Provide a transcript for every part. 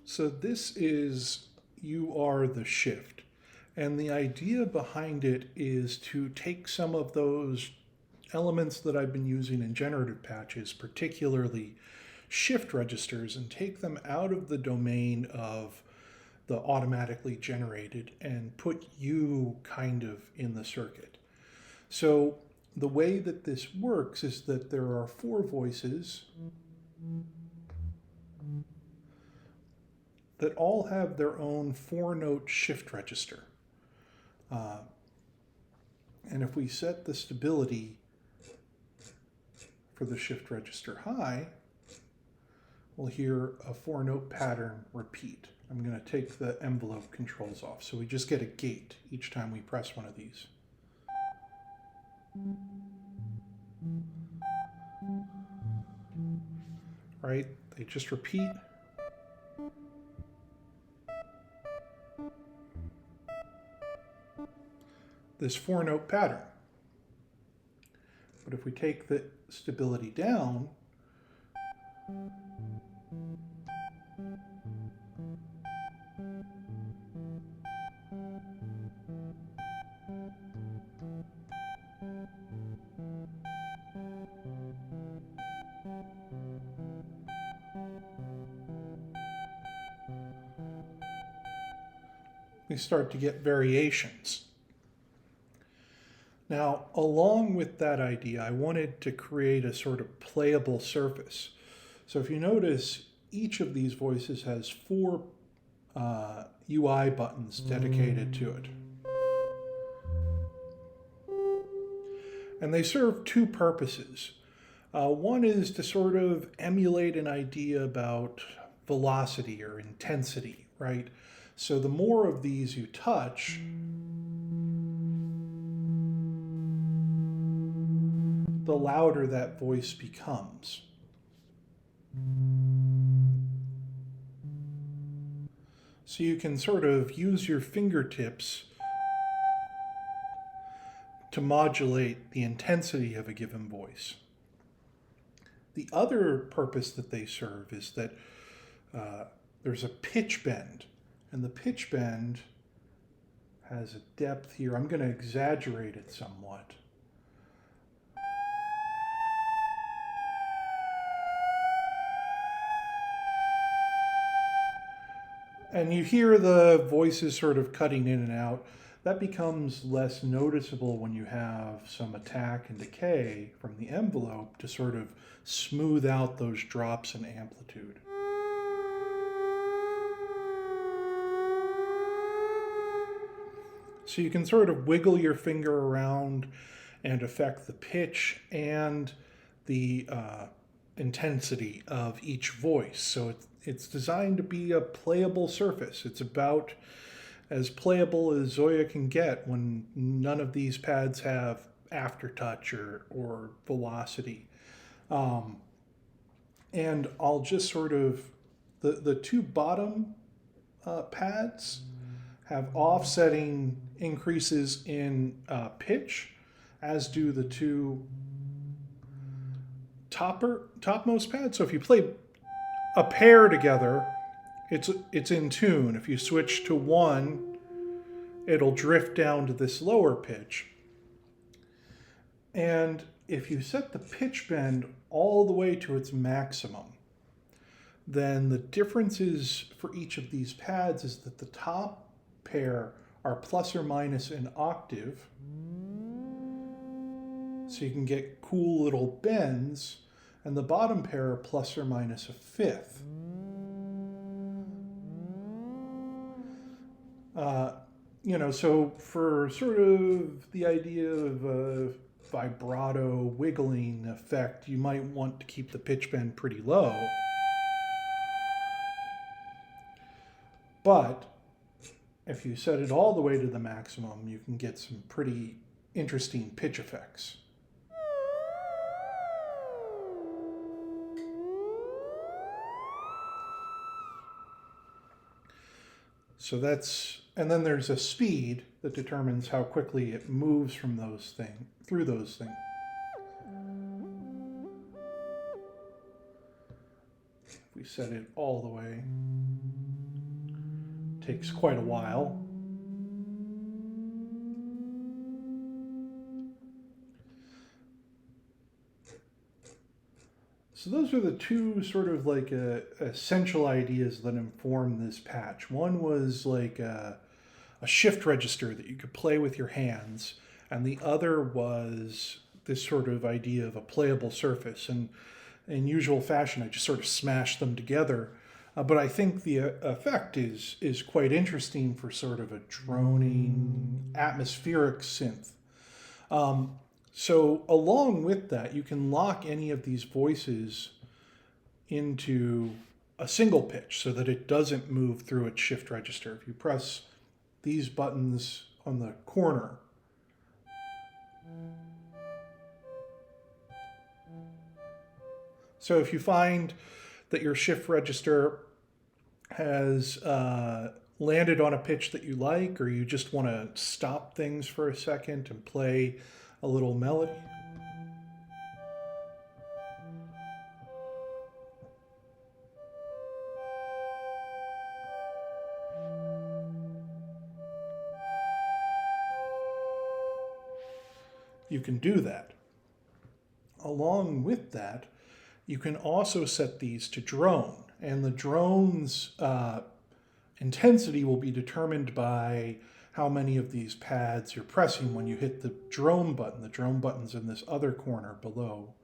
So this is You Are the Shift. And the idea behind it is to take some of those elements that I've been using in generative patches, particularly shift registers, and take them out of the domain of the automatically generated and put you kind of in the circuit. So the way that this works is that there are 4 voices that all have their own 4-note shift register. And if we set the stability for the shift register high, we'll hear a 4-note pattern repeat. I'm going to take the envelope controls off, so we just get a gate each time we press one of these. Right? They just repeat. This 4-note pattern. But if we take the stability down, we start to get variations. Now, along with that idea, I wanted to create a sort of playable surface. So if you notice, each of these voices has 4 UI buttons dedicated to it. And they serve 2 purposes. One is to sort of emulate an idea about velocity or intensity, right? So the more of these you touch, the louder that voice becomes. So you can sort of use your fingertips to modulate the intensity of a given voice. The other purpose that they serve is that there's a pitch bend, and the pitch bend has a depth here. I'm going to exaggerate it somewhat. And you hear the voices sort of cutting in and out. That becomes less noticeable when you have some attack and decay from the envelope to sort of smooth out those drops in amplitude. So you can sort of wiggle your finger around and affect the pitch and the intensity of each voice. So it's designed to be a playable surface. It's about as playable as ZOIA can get when none of these pads have aftertouch or velocity. And I'll just sort of, the 2 bottom pads have offsetting increases in pitch, as do the 2 topmost pads. So if you play a pair together, it's in tune. If you switch to one, it'll drift down to this lower pitch. And if you set the pitch bend all the way to its maximum, then the differences for each of these pads is that the top pair are plus or minus an octave. So you can get cool little bends, and the bottom pair are plus or minus a fifth. So for sort of the idea of a vibrato wiggling effect, you might want to keep the pitch bend pretty low. But if you set it all the way to the maximum, you can get some pretty interesting pitch effects. So and then there's a speed that determines how quickly it moves from through those things. If We set it all the way. Takes quite a while. So those are the two sort of like essential ideas that inform this patch. One was like a shift register that you could play with your hands, and the other was this sort of idea of a playable surface. And in usual fashion, I just sort of smashed them together. But I think the effect is quite interesting for sort of a droning, atmospheric synth. So along with that, you can lock any of these voices into a single pitch so that it doesn't move through its shift register. If you press these buttons on the corner, so if you find that your shift register has landed on a pitch that you like, or you just want to stop things for a second and play a little melody, you can do that. Along with that, you can also set these to drone, and the drone's intensity will be determined by how many of these pads you're pressing when you hit the drone button. The drone button's in this other corner below.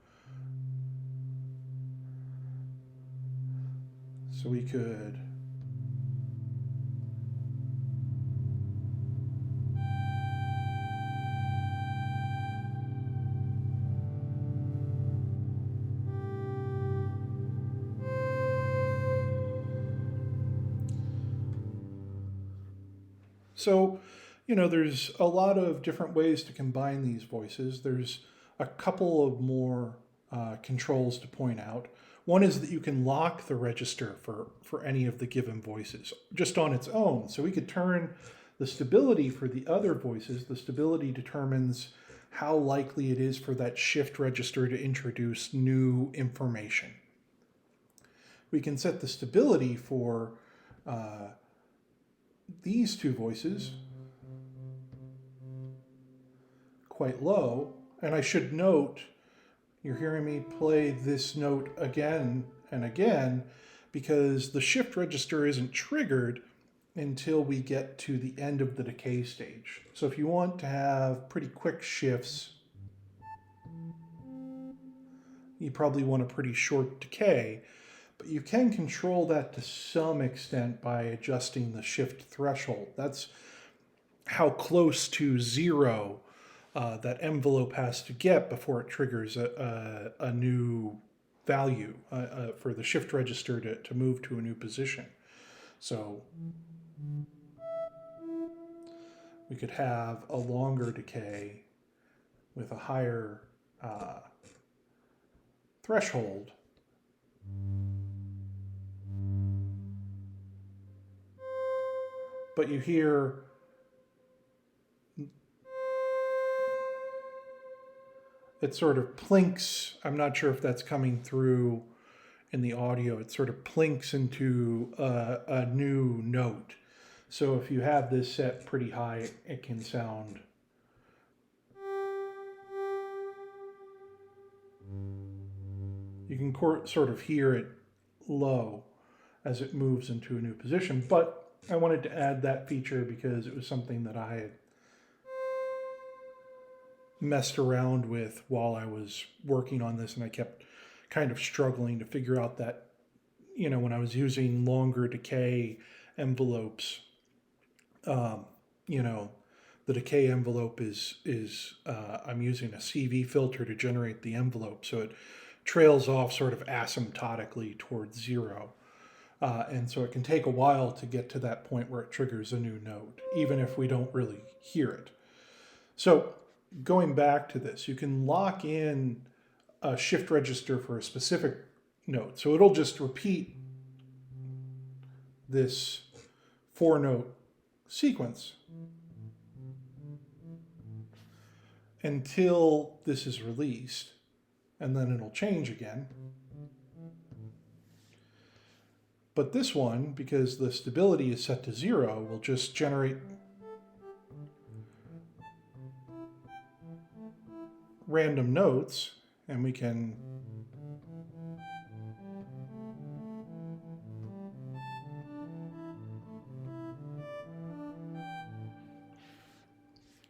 So we could So, there's a lot of different ways to combine these voices. There's a couple of more controls to point out. One is that you can lock the register for any of the given voices just on its own. So we could turn the stability for the other voices. The stability determines how likely it is for that shift register to introduce new information. We can set the stability for these two voices quite low, and I should note you're hearing me play this note again and again because the shift register isn't triggered until we get to the end of the decay stage. So if you want to have pretty quick shifts, you probably want a pretty short decay. But you can control that to some extent by adjusting the shift threshold. That's how close to zero that envelope has to get before it triggers a new value for the shift register to move to a new position. So we could have a longer decay with a higher threshold. But you hear it sort of plinks. I'm not sure if that's coming through in the audio. It sort of plinks into a new note. So if you have this set pretty high, it can sound you can sort of hear it low as it moves into a new position. But I wanted to add that feature because it was something that I had messed around with while I was working on this, and I kept kind of struggling to figure out that, when I was using longer decay envelopes, the decay envelope is I'm using a CV filter to generate the envelope, so it trails off sort of asymptotically towards zero. And so it can take a while to get to that point where it triggers a new note, even if we don't really hear it. So going back to this, you can lock in a shift register for a specific note. So it'll just repeat this 4-note sequence until this is released, and then it'll change again. But this one, because the stability is set to 0, will just generate random notes, and we can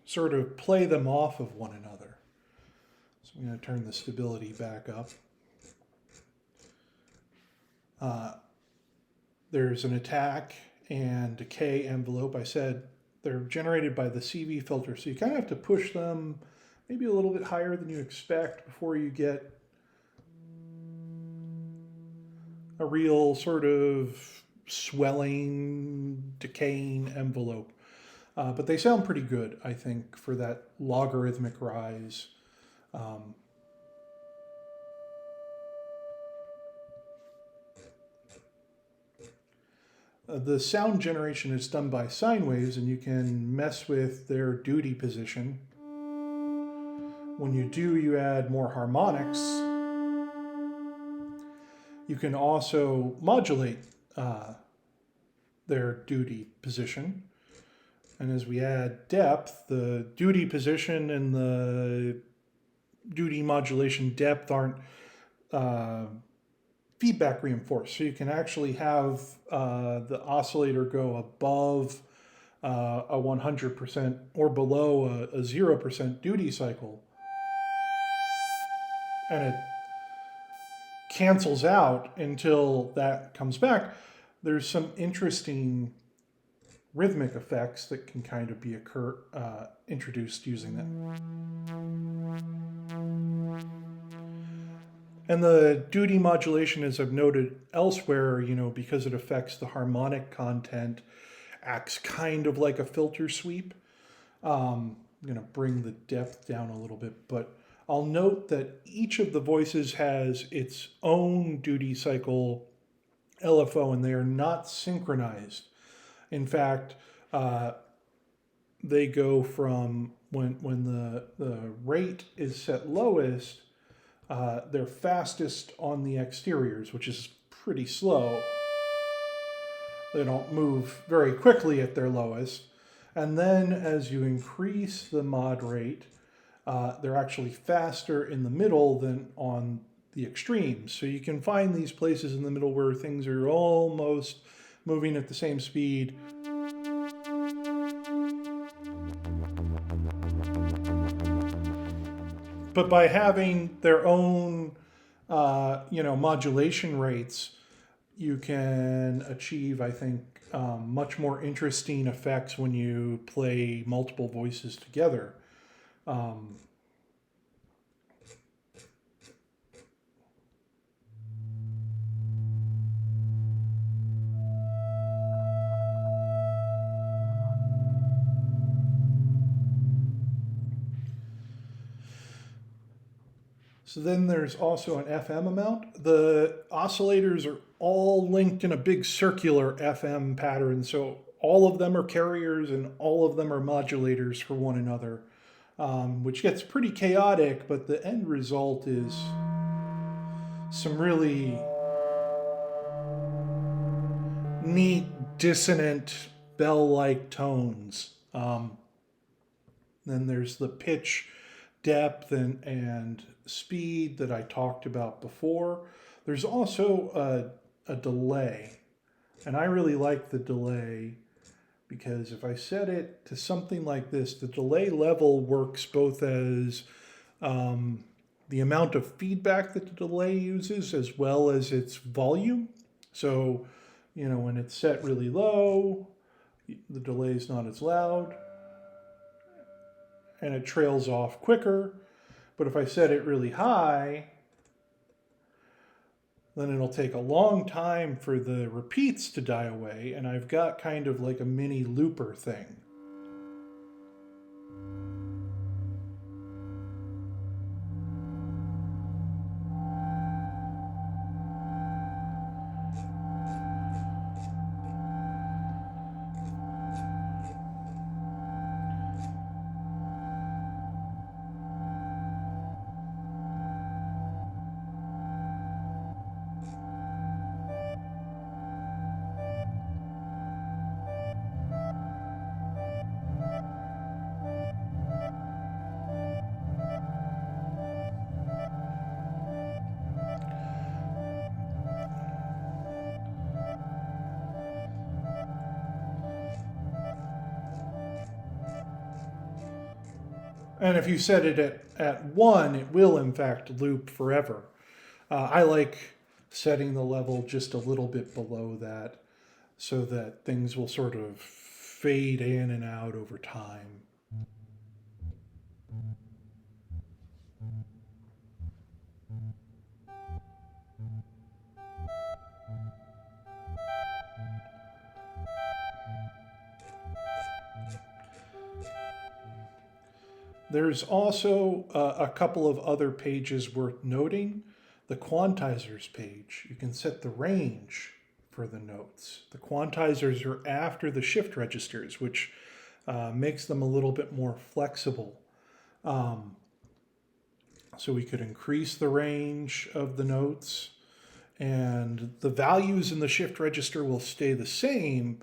sort of play them off of one another. So I'm going to turn the stability back up. There's an attack and decay envelope. I said they're generated by the CV filter, so you kind of have to push them maybe a little bit higher than you expect before you get a real sort of swelling, decaying envelope. But they sound pretty good, I think, for that logarithmic rise. The sound generation is done by sine waves, and you can mess with their duty position. When you do, you add more harmonics. You can also modulate their duty position. And as we add depth, the duty position and the duty modulation depth aren't feedback reinforced. So you can actually have the oscillator go above a 100% or below a 0% duty cycle. And it cancels out until that comes back. There's some interesting rhythmic effects that can kind of be introduced using that. And the duty modulation, as I've noted elsewhere, because it affects the harmonic content, acts kind of like a filter sweep. I'm going to bring the depth down a little bit, but I'll note that each of the voices has its own duty cycle LFO, and they are not synchronized. In fact, they go from when the rate is set lowest, they're fastest on the exteriors, which is pretty slow. They don't move very quickly at their lowest. And then as you increase the mod rate, they're actually faster in the middle than on the extremes. So you can find these places in the middle where things are almost moving at the same speed. But by having their own, modulation rates, you can achieve, I think, much more interesting effects when you play multiple voices together. So then there's also an FM amount. The oscillators are all linked in a big circular FM pattern. So all of them are carriers and all of them are modulators for one another, which gets pretty chaotic, but the end result is some really neat, dissonant, bell-like tones. Then there's the pitch, depth, and speed that I talked about before. There's also a delay, and I really like the delay because if I set it to something like this, the delay level works both as the amount of feedback that the delay uses as well as its volume. So, when it's set really low, the delay is not as loud and it trails off quicker. But if I set it really high, then it'll take a long time for the repeats to die away, and I've got kind of like a mini looper thing. And if you set it at 1, it will in fact loop forever. I like setting the level just a little bit below that so that things will sort of fade in and out over time. There's also a couple of other pages worth noting. The Quantizers page, you can set the range for the notes. The Quantizers are after the shift registers, which makes them a little bit more flexible. So we could increase the range of the notes, and the values in the shift register will stay the same,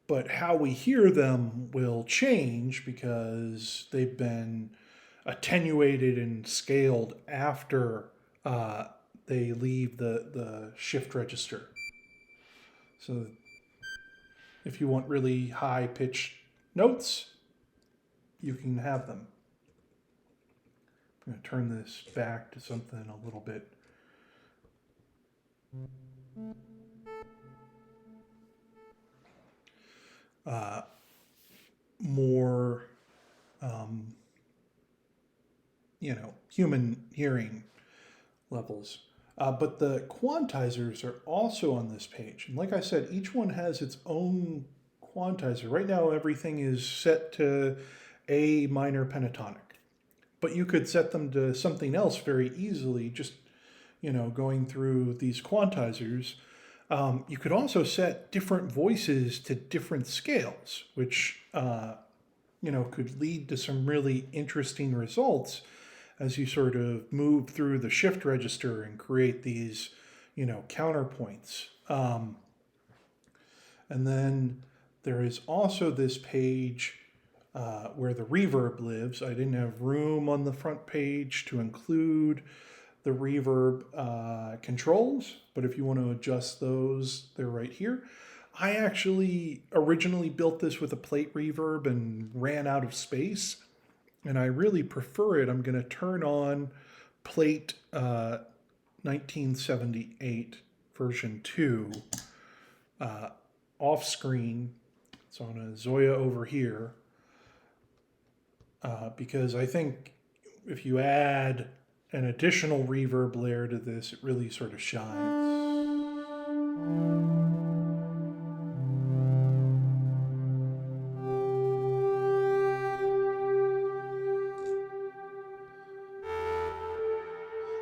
but how we hear them will change because they've been attenuated and scaled after they leave the shift register. So if you want really high pitched notes, you can have them. I'm going to turn this back to something a little bit more, human hearing levels. But the quantizers are also on this page. And like I said, each one has its own quantizer. Right now, everything is set to A minor pentatonic. But you could set them to something else very easily, just, going through these quantizers. You could also set different voices to different scales, which, could lead to some really interesting results as you sort of move through the shift register and create these, counterpoints. And then there is also this page where the reverb lives. I didn't have room on the front page to include the reverb controls, but if you want to adjust those, they're right here. I actually originally built this with a plate reverb and ran out of space, and I really prefer it. I'm going to turn on plate 1978 version 2 off screen. It's on a ZOIA over here. Because I think if you add an additional reverb layer to this, it really sort of shines.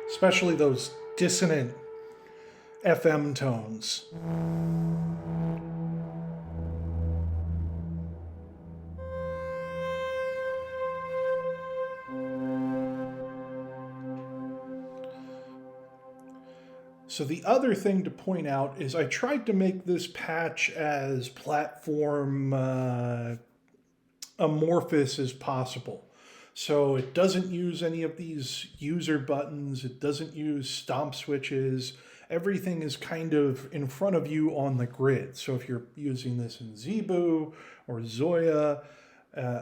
Especially those dissonant FM tones. So the other thing to point out is I tried to make this patch as platform amorphous as possible. So it doesn't use any of these user buttons. It doesn't use stomp switches. Everything is kind of in front of you on the grid. So if you're using this in Zebu or ZOIA,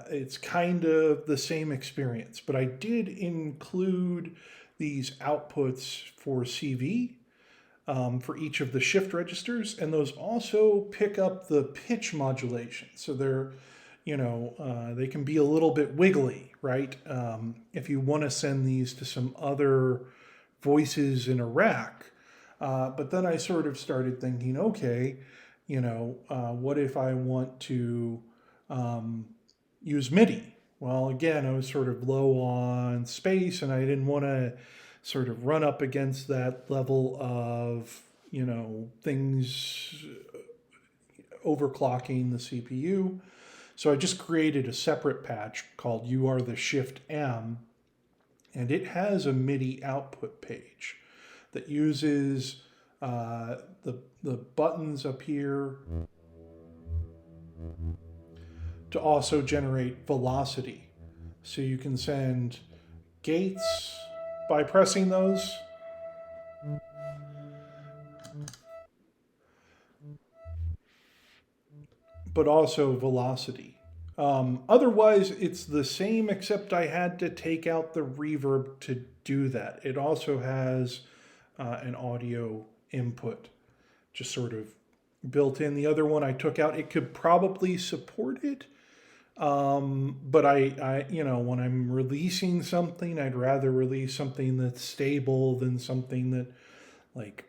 it's kind of the same experience. But I did include these outputs for CV. For each of the shift registers, and those also pick up the pitch modulation. So they're, they can be a little bit wiggly, right? If you want to send these to some other voices in a rack. But then I sort of started thinking, okay, what if I want to use MIDI? Well, again, I was sort of low on space, and I didn't want to sort of run up against that level of, things overclocking the CPU. So I just created a separate patch called You Are the Shift M, and it has a MIDI output page that uses the buttons up here to also generate velocity. So you can send gates by pressing those. But also velocity. Otherwise, it's the same, except I had to take out the reverb to do that. It also has an audio input, just sort of built in. The other one I took out, it could probably support it. But when I'm releasing something, I'd rather release something that's stable than something that like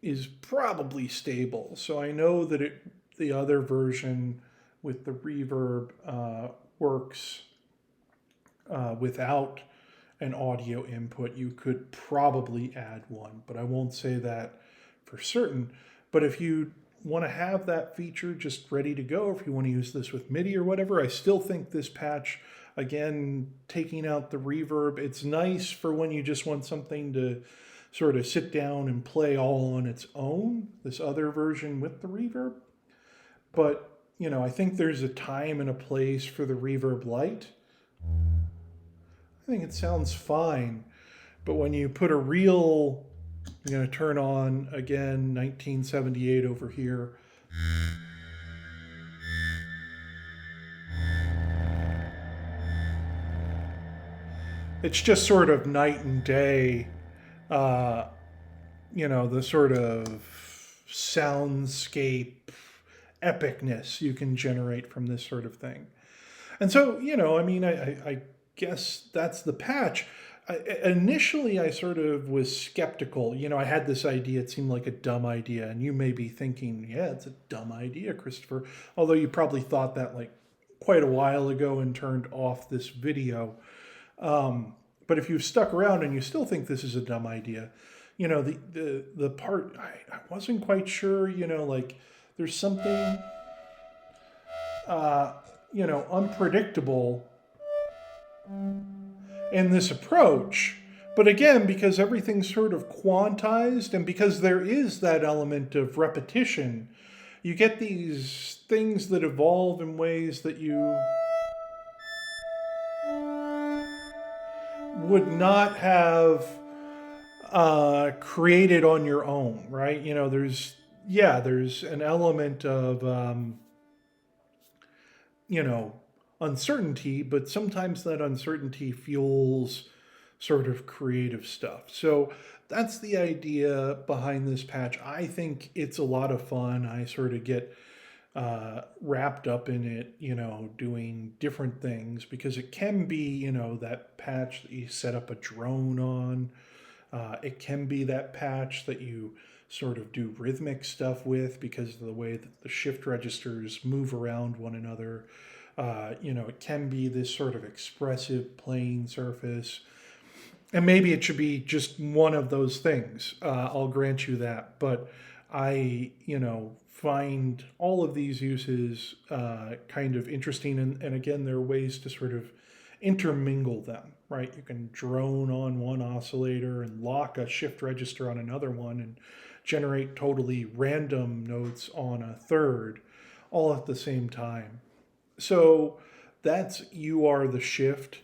is probably stable. So I know that the other version with the reverb works without an audio input. You could probably add one, but I won't say that for certain. But if you want to have that feature just ready to go, if you want to use this with MIDI or whatever, I still think this patch, again, taking out the reverb, it's nice for when you just want something to sort of sit down and play all on its own, this other version with the reverb. But, I think there's a time and a place for the reverb light. I think it sounds fine. But when you put a real, I'm going to turn on, again, 1978 over here. It's just sort of night and day, the sort of soundscape epicness you can generate from this sort of thing. And so, I guess that's the patch. Initially, I sort of was skeptical. I had this idea, it seemed like a dumb idea. And you may be thinking, yeah, it's a dumb idea, Christopher. Although you probably thought that like quite a while ago and turned off this video. But if you've stuck around and you still think this is a dumb idea, the part, I wasn't quite sure, like there's something, unpredictable in this approach. But again, because everything's sort of quantized and because there is that element of repetition, you get these things that evolve in ways that you would not have created on your own, right? There's an element of, uncertainty, but sometimes that uncertainty fuels sort of creative stuff. So that's the idea behind this patch. I think it's a lot of fun. I sort of get wrapped up in it, doing different things because it can be, that patch that you set up a drone on. It can be that patch that you sort of do rhythmic stuff with because of the way that the shift registers move around one another. It can be this sort of expressive playing surface. And maybe it should be just one of those things. I'll grant you that. But I, find all of these uses kind of interesting. And again, there are ways to sort of intermingle them, right? You can drone on one oscillator and lock a shift register on another one and generate totally random notes on a third, all at the same time. So that's You Are the Shift.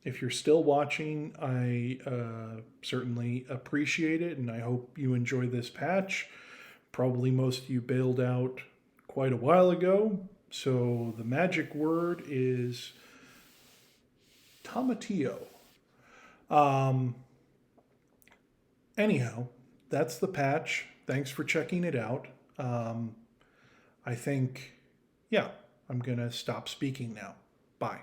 If you're still watching, I certainly appreciate it, and I hope you enjoy this patch. Probably most of you bailed out quite a while ago, so the magic word is tomatillo. Anyhow, that's the patch. Thanks for checking it out. I think, I'm going to stop speaking now. Bye.